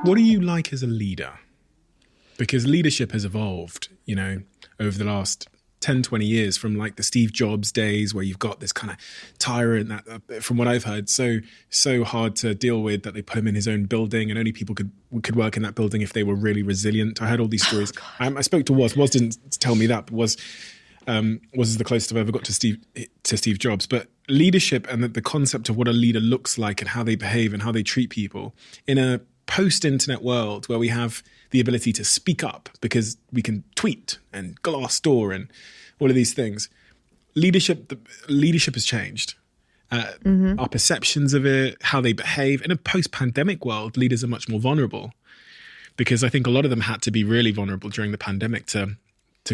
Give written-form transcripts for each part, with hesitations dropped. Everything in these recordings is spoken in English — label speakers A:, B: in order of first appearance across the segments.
A: What do you like as a leader? Because leadership has evolved, you know, over the last 10, 20 years from like the Steve Jobs days where you've got this kind of tyrant that, from what I've heard, so hard to deal with that they put him in his own building and only people could work in that building if they were really resilient. I heard all these stories. I spoke to Woz. Woz didn't tell me that, but Woz is the closest I've ever got to Steve Jobs. But leadership and the concept of what a leader looks like and how they behave and how they treat people in a post-internet world where we have the ability to speak up because we can tweet and Glassdoor and all of these things. Leadership has changed. Our perceptions of it, how they behave. In a post-pandemic world, leaders are much more vulnerable because I think a lot of them had to be really vulnerable during the pandemic to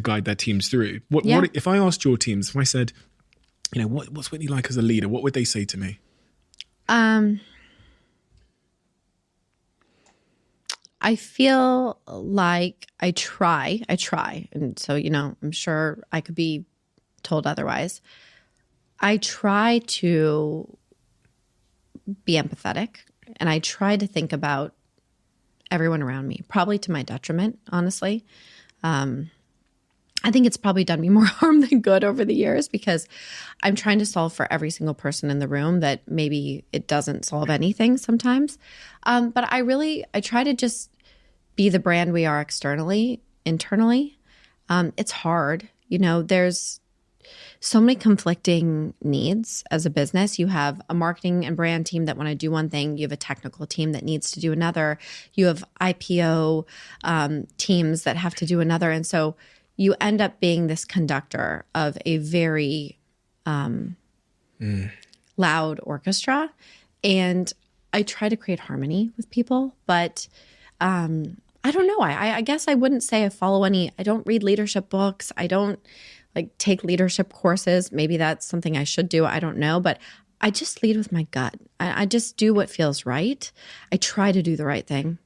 A: guide their teams through. What if I asked your teams, if I said, you know, what's Whitney like as a leader? What would they say to me?
B: I feel like I try. And so, you know, I'm sure I could be told otherwise. I try to be empathetic and I try to think about everyone around me, probably to my detriment, honestly. I think it's probably done me more harm than good over the years because I'm trying to solve for every single person in the room that maybe it doesn't solve anything sometimes. But I try to just be the brand we are externally, internally. It's hard. You know, there's so many conflicting needs as a business. You have a marketing and brand team that want to do one thing. You have a technical team that needs to do another. You have IPO teams that have to do another. And so you end up being this conductor of a very loud orchestra. And I try to create harmony with people, but I don't know. I guess I wouldn't say I follow I don't read leadership books. I don't take leadership courses. Maybe that's something I should do. I don't know, but I just lead with my gut. I just do what feels right. I try to do the right thing.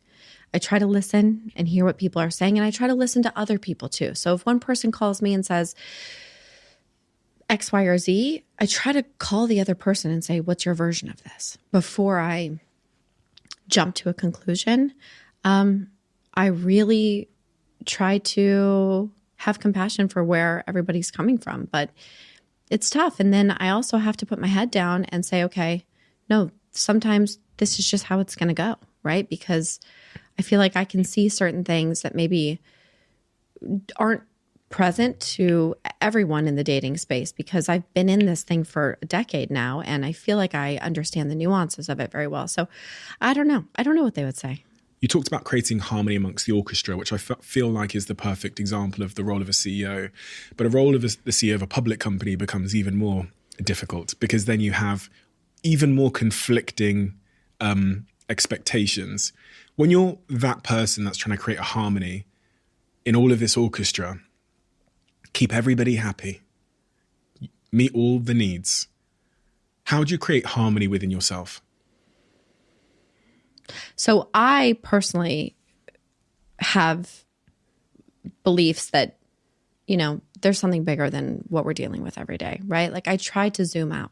B: I try to listen and hear what people are saying, and I try to listen to other people too. So if one person calls me and says X, Y, or Z, I try to call the other person and say, what's your version of this? Before I jump to a conclusion, I really try to have compassion for where everybody's coming from, but it's tough. And then I also have to put my head down and say, okay, no, sometimes this is just how it's going to go, right? Because I feel like I can see certain things that maybe aren't present to everyone in the dating space because I've been in this thing for a decade now and I feel like I understand the nuances of it very well. So I don't know. I don't know what they would say.
A: You talked about creating harmony amongst the orchestra, which I feel like is the perfect example of the role of a CEO. But a role of the CEO of a public company becomes even more difficult because then you have even more conflicting expectations. When you're that person that's trying to create a harmony in all of this orchestra, keep everybody happy, meet all the needs, how do you create harmony within yourself?
B: So I personally have beliefs that, you know, there's something bigger than what we're dealing with every day, right? Like I try to zoom out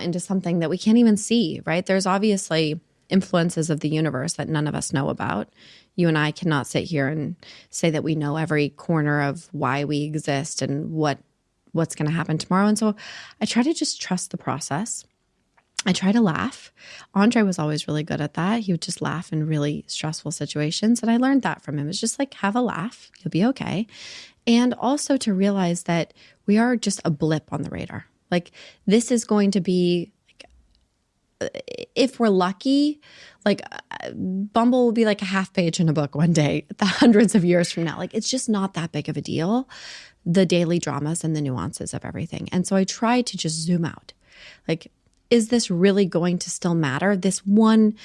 B: into something that we can't even see, right? There's obviously influences of the universe that none of us know about. You and I cannot sit here and say that we know every corner of why we exist and what's going to happen tomorrow. And so I try to just trust the process. I try to laugh. Andre was always really good at that. He would just laugh in really stressful situations. And I learned that from him. It's just like, have a laugh. You'll be okay. And also to realize that we are just a blip on the radar. Like this is going to be, if we're lucky, like Bumble will be like a half page in a book one day, the hundreds of years from now. Like it's just not that big of a deal, the daily dramas and the nuances of everything. And so I try to just zoom out. Like, is this really going to still matter? This one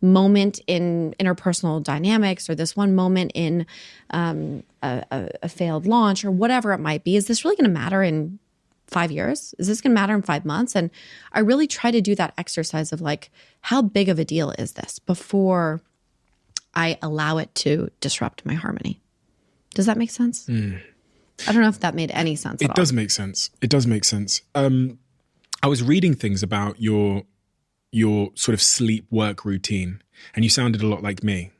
B: moment in interpersonal dynamics or this one moment in a failed launch or whatever it might be, is this really going to matter in 5 years? Is this going to matter in 5 months? And I really try to do that exercise of like, how big of a deal is this before I allow it to disrupt my harmony? Does that make sense? I don't know if that made any sense at all.
A: It does make sense. It does make sense. I was reading things about your your sort of sleep work routine, and you sounded a lot like me.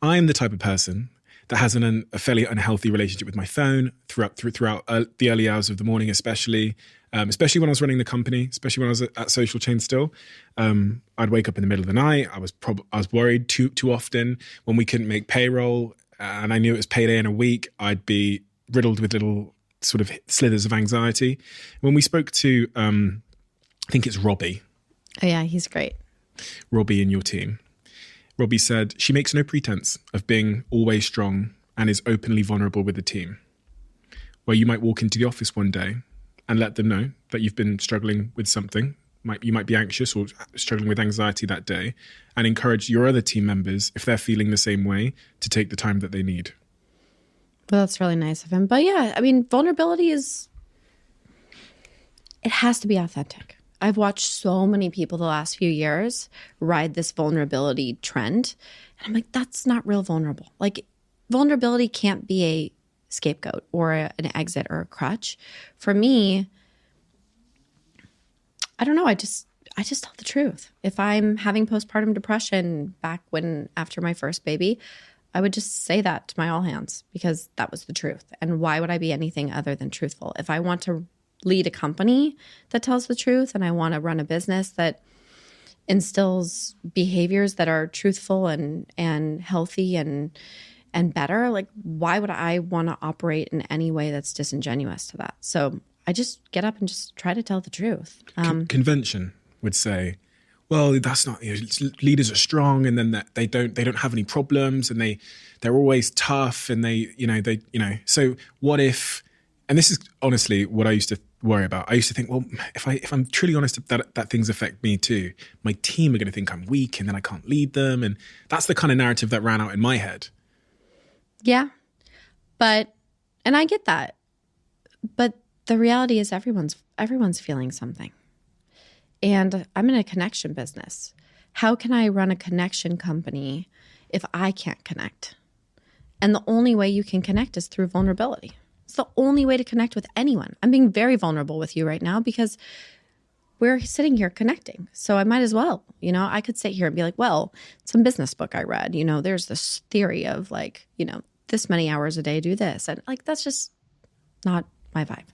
A: I'm the type of person that has a fairly unhealthy relationship with my phone throughout the early hours of the morning, especially when I was running the company, especially when I was at Social Chain still. I'd wake up in the middle of the night. I was worried too often when we couldn't make payroll, and I knew it was payday in a week. I'd be riddled with little sort of slithers of anxiety. When we spoke to, I think it's Robbie.
B: Oh yeah, he's great.
A: Robbie in your team. Robbie said she makes no pretense of being always strong and is openly vulnerable with the team. Where you might walk into the office one day and let them know that you've been struggling with something. You might be anxious or struggling with anxiety that day, and encourage your other team members, if they're feeling the same way, to take the time that they need.
B: Well, that's really nice of him. But yeah, I mean, vulnerability it has to be authentic. I've watched so many people the last few years ride this vulnerability trend. And I'm like, that's not real vulnerable. Like, vulnerability can't be a scapegoat or an exit or a crutch. For me, I don't know. I just tell the truth. If I'm having postpartum depression after my first baby, I would just say that to my all hands because that was the truth. And why would I be anything other than truthful? If I want to lead a company that tells the truth and I want to run a business that instills behaviors that are truthful and healthy and better, like why would I want to operate in any way that's disingenuous to that? So I just get up and just try to tell the truth.
A: Convention would say, well, that's not, leaders are strong and then they don't have any problems and they're always tough and so what if, and this is honestly what I used to worry about. I used to think, well, if I'm truly honest that things affect me too, my team are going to think I'm weak and then I can't lead them. And that's the kind of narrative that ran out in my head. Yeah.
B: And I get that. But the reality is everyone's feeling something. And I'm in a connection business. How can I run a connection company if I can't connect? And the only way you can connect is through vulnerability. It's the only way to connect with anyone. I'm being very vulnerable with you right now because we're sitting here connecting. So I might as well, I could sit here and be like, well, some business book I read, there's this theory of like, this many hours a day, do this. And like, that's just not my vibe.